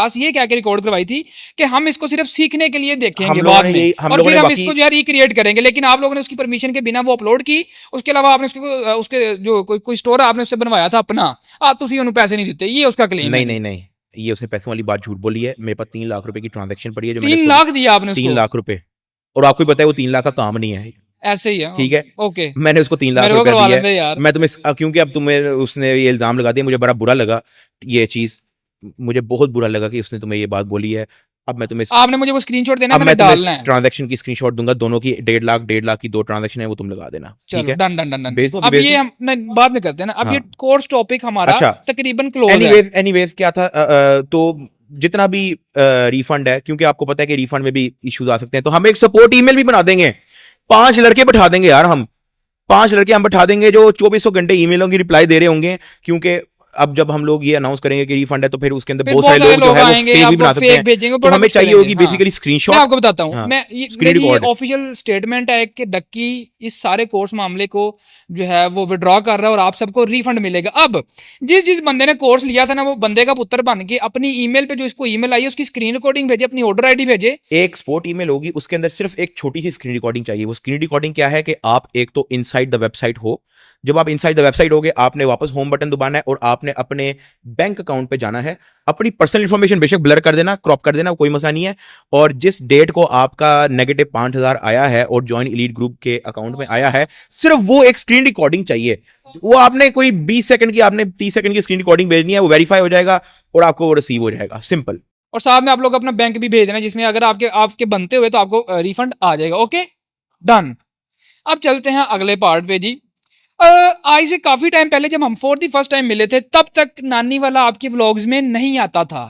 पास ये क्या रिकॉर्ड करवाई थी कि हम इसको सिर्फ सीखने के लिए देखेंगे हम बाद लोगों ने में, यही- हम और लोगों फिर ने हम बाकी- इसको जो है रिक्रिएट करेंगे, लेकिन आप लोगों ने उसकी परमिशन के बिना वो अपलोड की। उसके अलावा आपने उसके जो कोई स्टोर आपने उससे बनवाया था अपना, तुसी उन्हें पैसे नहीं देते, ये उसका क्लेम है नहीं जी। नहीं नहीं, ये उसने पैसों वाली बात झूठ बोली है। मेरे पास 3 लाख रुपए की ट्रांजैक्शन पड़ी है जो 3 लाख दिया आपने 3 उसको? लाख रुपए, और आपको भी पता है वो 3 लाख का काम नहीं है। ऐसे ही है, ठीक है, ओके। मैंने उसको 3 लाख मेरे को रुपए करवा दिए लेते यार। मैं तुम्हें क्योंकि अब तुम्हें उसने ये इल्जाम लगा दिया, मुझे बड़ा बुरा लगा ये चीज, मुझे बहुत बुरा लगा कि उसने तुम्हें ये बात बोली है। अब मैं तुम्हें आपने मुझे वो स्क्रीनशॉट देना, अब मैंने मैं डालना तुम्हें है। ट्रांजैक्शन की स्क्रीनशॉट दूंगा, दोनों की 1.5 लाख की 2 ट्रांजैक्शन है, वो तुम लगा देना। ठीक चलो है, डन डन डन डन। भेज दो, अब भेज ये दो। हम नहीं, बाद में करते हैं ना, अब हाँ। ये कोर्स टॉपिक हमारा अच्छा, तकरीबन क्लोज है। एनीवेज क्या था, तो जितना भी रिफंड है, क्योंकि आपको पता है कि रिफंड में भी इश्यूज आ सकते हैं, तो हम एक सपोर्ट ईमेल भी बना देंगे। 5 लड़के बैठा देंगे यार, हम 5 लड़के हम बैठा देंगे जो 2400 घंटे ईमेलों की रिप्लाई दे रहे होंगे, क्योंकि अब जब हम लोग ये अनाउंस करेंगे कि रिफंड है तो फिर उसके अंदर फिर बहुत सारे लोग जो है वो आएंगे, फेक भी आपको बना सकते फेक हैं, भेजेंगे, तो बड़ा हमें कुछ चाहिए करेंगे। होगी हाँ। बेसिकली मैं स्क्रीनशॉट। आपको बताता हूँ, हाँ, मैं स्क्रीन ये रिकॉर्ड। ऑफिशियल स्टेटमेंट है कि डक्की इस सारे कोर्स मामले को जो है वो विड्रॉ कर रहा है और आप सबको रिफंड मिलेगा। अब जिस जिस बंदे ने कोर्स लिया था ना, वो बंदे का पुत्र बन के अपनी ईमेल पे जो इसको ईमेल आई है उसकी स्क्रीन रिकॉर्डिंग भेजे, अपनी ऑर्डर आईडी भेजे। एक स्पोर्ट ईमेल होगी, उसके अंदर सिर्फ एक छोटी सी स्क्रीन रिकॉर्डिंग चाहिए। वो स्क्रीन रिकॉर्डिंग क्या है कि आप एक तो इनसाइड द वेबसाइट हो, जब आप इनसाइड द वेबसाइट होगे आपने वापस होम बटन दबाना है और आपने अपने बैंक अकाउंट पे जाना है। अपनी पर्सनल इंफॉर्मेशन बेशक ब्लर कर देना, क्रॉप कर देना, कोई मसला नहीं है। और जिस डेट को आपका नेगेटिव 5000 आया है और ज्वाइन एलीट ग्रुप के अकाउंट में आया है, सिर्फ वो एक स्क्रीन रिकॉर्डिंग चाहिए। वो आपने कोई 20 सेकंड की, आपने 30 सेकंड की स्क्रीन रिकॉर्डिंग भेजनी है, वो वेरीफाई हो जाएगा और आपको वो रिसीव हो जाएगा, सिंपल। और साथ में आप लोग अपना बैंक भी भेज देना, जिसमें अगर आपके बनते हुए तो आपको रिफंड आ जाएगा। Okay done. अब चलते हैं अगले पार्ट पे जी। आज से काफी टाइम पहले जब हम फॉर द फर्स्ट टाइम मिले थे, तब तक नानी वाला आपके व्लॉग्स में नहीं आता था,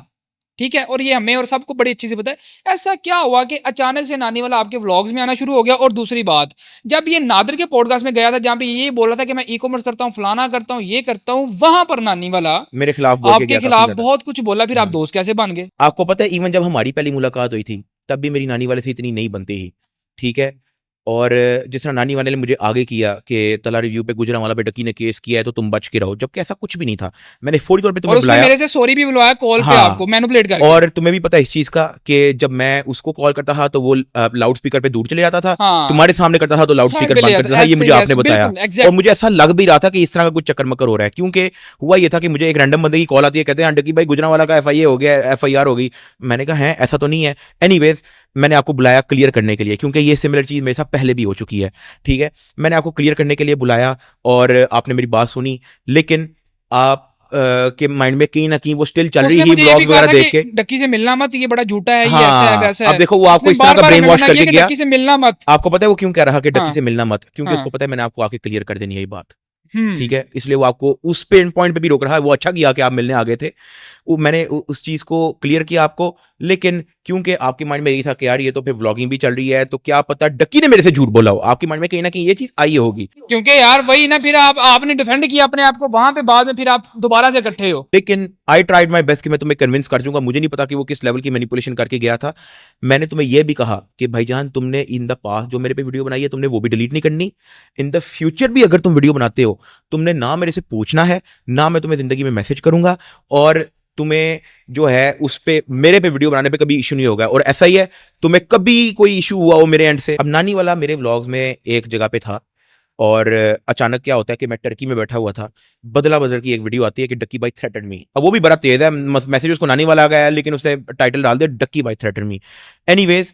ठीक है, और ये हमें और सबको बड़ी अच्छी से पता है। ऐसा क्या हुआ कि अचानक से नानी वाला आपके व्लॉग्स में आना शुरू हो गया? और दूसरी बात, जब ये नादिर के पॉडकास्ट में गया था जहां पे ये बोल रहा था कि मैं ई कॉमर्स करता हूँ, फलाना करता हूँ, ये करता हूँ, वहां पर नानी वाला मेरे खिलाफ बोल के आपके गया खिलाफ काफी बहुत कुछ बोला, फिर आप हाँ। दोस्त कैसे बन गए? आपको पता है इवन जब हमारी पहली मुलाकात हुई थी तब भी मेरी नानी वाले से इतनी नहीं बनती ही, ठीक है। और जिस तरह नानी वाले ने मुझे आगे किया कि तला रिव्यू पे गुजरांवाला पे डक्की ने केस किया है तो तुम बच के रहो, जबकि ऐसा कुछ भी नहीं था। मैंने फौरी तौर पे और तुम्हें उसने बुलाया, मेरे से सॉरी भी बुलवाया कॉल पे हाँ, आपको मैनिपुलेट करके। और तुम्हें भी पता है इस चीज का कि जब मैं उसको कॉल करता था तो वो लाउड स्पीकर पे दूर चले जाता था, हाँ। तुम्हारे सामने करता था तो लाउड साइड स्पीकर पे ले बंद कर जाता, देता था। ये ऐसे मुझे ही, आपने ऐसे, बताया बिल्कुल, exact। और मुझे ऐसा लग भी रहा था कि इस तरह का कुछ चक्कर मक्कर हो रहा है, क्योंकि हुआ ये था कि मुझे एक रैंडम बंदे की कॉल आती है, कहते हैं डक्की भाई गुजरांवाला का FIA हो गया, FIR हो गई। मैंने कहा है ऐसा तो नहीं है। एनीवेज मैंने आपको बुलाया क्लियर करने के लिए, क्योंकि ये सिमिलर चीज मेरे साथ पहले भी हो चुकी है, ठीक है। मैंने आपको क्लियर करने के लिए बुलाया और आपने मेरी बात सुनी, लेकिन आप के माइंड में कहीं ना कहीं वो स्टिल चल रही उसने थी मुझे ये भी ब्लॉग्स कहा वगैरह था देख कि के। डक्की से मिलना मत, ये बड़ा झूठा है, ये हाँ, ऐसा है वैसा है। अब देखो वो आपको उसने इस तरह का बार-बार ब्रेन हमें वॉश मना करके किया कि गया। डक्की से मिलना मत। आपको पता है वो क्यों कह रहा कि डक्की हाँ। से मिलना मत, क्योंकि हाँ। उसको पता है मैंने आपको आके क्लियर कर देनी है ये बात, हम्म। ठीक है। इसलिए वो आपको उस पेन पॉइंट पे भी रोक रहा है। वो अच्छा किया कि आप मिलने आ गए थे, वो मैंने उस चीज को क्लियर किया आपको। लेकिन क्योंकि आपके माइंड में यही था कि यार ये तो फिर व्लॉगिंग भी चल रही है, तो क्या पता डक्की ने मेरे से झूठ बोला हो, आपके माइंड में कहीं ना कहीं ये चीज आई होगी। क्योंकि यार वही ना, फिर आपने डिफेंड किया अपने आप को वहां पे, बाद में फिर आप दोबारा से इकट्ठे हो। लेकिन आई ट्राइड माई बेस्ट कि मैं तुम्हें कन्विंस कर दूंगा। मुझे नहीं पता कि वो किस लेवल की मैनिपुलेशन करके गया था। मैंने तुम्हें यह भी कहा कि भाईजान तुमने इन द पास्ट जो मेरे पे वीडियो बनाई है तुमने वो भी डिलीट नहीं करनी। इन द फ्यूचर भी अगर तुम वीडियो बनाते हो तुमने ना मेरे से पूछना है, ना मैं तुम्हें जिंदगी में मैसेज करूंगा, और तुम्हें जो है उस पे मेरे पे वीडियो बनाने पे कभी इशू नहीं होगा। और ऐसा ही है, तुम्हें कभी कोई इशू हुआ हो मेरे एंड से। अब नानी वाला मेरे व्लॉग्स में एक जगह पे था और अचानक क्या होता है कि मैं टर्की में बैठा हुआ था, बदला बदल की एक वीडियो आती है कि डक्की भाई थ्रेटन मी। अब वो भी बड़ा तेज है, मैसेज उसको नानी वाला आ गया है लेकिन उसने टाइटल डाल दिया डक्की भाई थ्रेटन मी। एनीवेज